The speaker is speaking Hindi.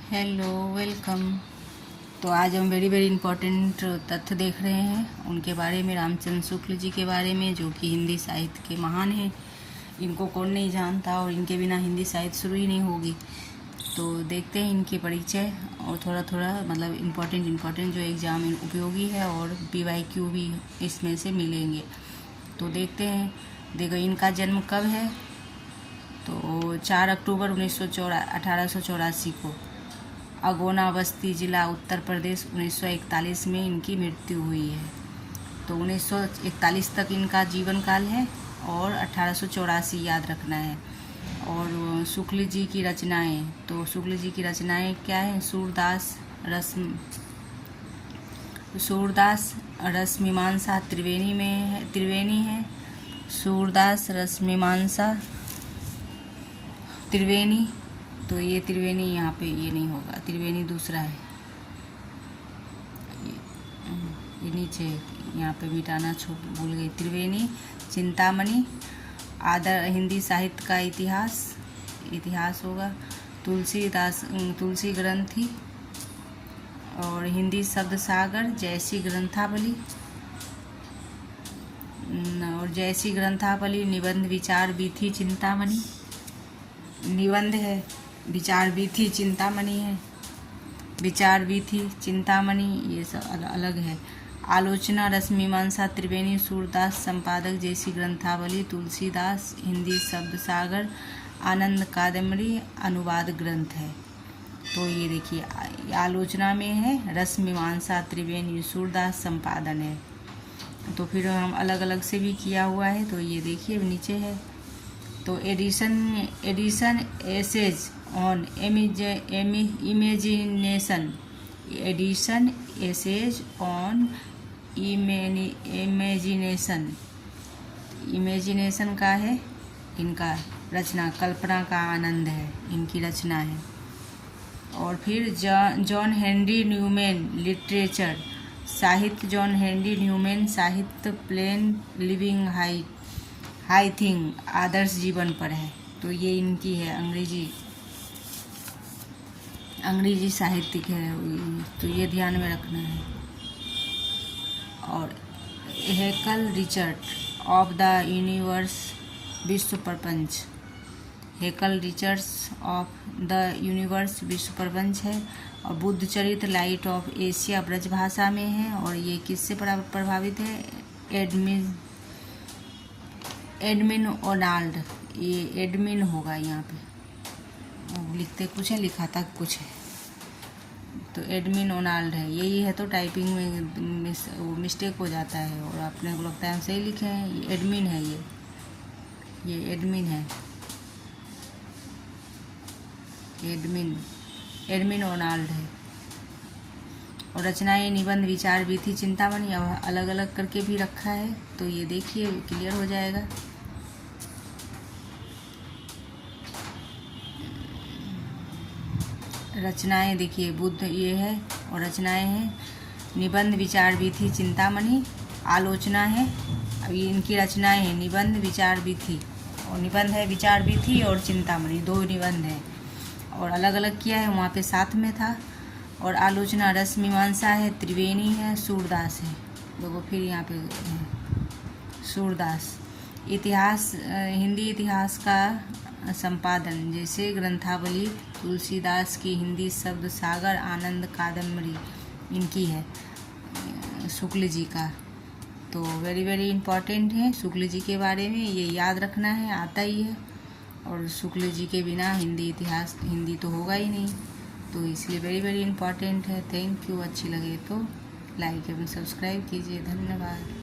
Hello, welcome. तो आज हम वेरी वेरी इम्पोर्टेंट तथ्य देख रहे हैं उनके बारे में, रामचंद्र शुक्ल जी के बारे में, जो कि हिंदी साहित्य के महान हैं। इनको कौन नहीं जानता और इनके बिना हिंदी साहित्य शुरू ही नहीं होगी। तो देखते हैं इनके परिचय और थोड़ा थोड़ा मतलब इम्पोर्टेंट जो एग्ज़ाम उपयोगी है और PYQ भी इसमें से मिलेंगे। तो देखते हैं। देखो, इनका जन्म कब है? तो 4 अक्टूबर 1884 को अगोना बस्ती जिला उत्तर प्रदेश। 1941 में इनकी मृत्यु हुई है। तो 1941 तक इनका जीवन काल है और 1884 याद रखना है। और शुक्ल जी की रचनाएं, तो शुक्ल जी की रचनाएं क्या है? सूरदास रसमीमांसा त्रिवेणी है। सूरदास रसमीमांसा त्रिवेणी। तो ये त्रिवेणी यहाँ पे ये नहीं होगा, त्रिवेणी दूसरा है, ये नीचे यहाँ पे मिटाना भूल गई। त्रिवेणी चिंतामणि। आदर हिंदी साहित्य का इतिहास होगा। तुलसी ग्रंथि और हिंदी शब्द सागर, जैसी ग्रंथावली, निबंध विचार वीथी चिंतामणि, निबंध है। विचार वीथी चिंतामणि है, विचार वीथी चिंतामणि, ये सब अलग है। आलोचना रसमीमांसा त्रिवेणी, सूरदास संपादक, जैसी ग्रंथावली, तुलसीदास हिंदी शब्द सागर, आनंद कादम्बरी अनुवाद ग्रंथ है। तो ये देखिए, आलोचना में है, रसमीमांसा त्रिवेणी, सूरदास संपादन है। तो फिर हम अलग अलग से भी किया हुआ है, तो ये देखिए नीचे है। तो Addison essays on imagination, Addison essays on imagination का है इनका रचना। कल्पना का आनंद है इनकी रचना है। और फिर जॉन हेनरी न्यूमैन लिटरेचर साहित्य, जॉन हेनरी न्यूमैन साहित्य, प्लेन लिविंग हाई थिंग आदर्श जीवन पर है। तो ये इनकी है, अंग्रेजी साहित्यिक है, तो ये ध्यान में रखना है। और Haeckel Richard of the universe विश्व प्रपंच, Haeckel Richards of the universe विश्व प्रपंच है। और बुद्ध चरित्र लाइट ऑफ एशिया ब्रजभाषा में है। और ये किससे प्रभावित है? एडमिन ओनाल्ड, ये एडमिन होगा यहाँ पे, लिखते कुछ है, लिखा था कुछ है, तो एडमिन ओनाल्ड है, यही है। तो टाइपिंग में मिस्टेक हो जाता है और अपने को लगता है हम सही लिखे हैं। ये एडमिन है, ये एडमिन है, एडमिन ओनाल्ड है। और रचनाएं, निबंध, विचार वीथी चिंतामणि, अब अलग अलग करके भी रखा है, तो ये देखिए क्लियर हो जाएगा। रचनाएं देखिए, बुद्ध ये है और रचनाएं हैं। निबंध, विचार वीथी चिंतामणि, आलोचना है। अब ये इनकी रचनाएं हैं, निबंध, विचार वीथी, और निबंध है विचार वीथी और चिंतामणि, 2 निबंध हैं। और अलग अलग किया है, वहाँ पे साथ में था। और आलोचना रसमीमांसा है, त्रिवेणी है, सूरदास है। देखो फिर यहाँ पे सूरदास। इतिहास, हिंदी इतिहास का संपादन, जैसे ग्रंथावली, तुलसीदास की हिंदी शब्द सागर, आनंद कादम्बरी इनकी है, शुक्ल जी का। तो वेरी वेरी इम्पॉर्टेंट है शुक्ल जी के बारे में, ये याद रखना है, आता ही है। और शुक्ल जी के बिना हिंदी तो होगा ही नहीं, तो इसलिए वेरी वेरी इम्पॉर्टेंट है। Thank you. अच्छी लगे तो लाइक एवं सब्सक्राइब कीजिए। धन्यवाद।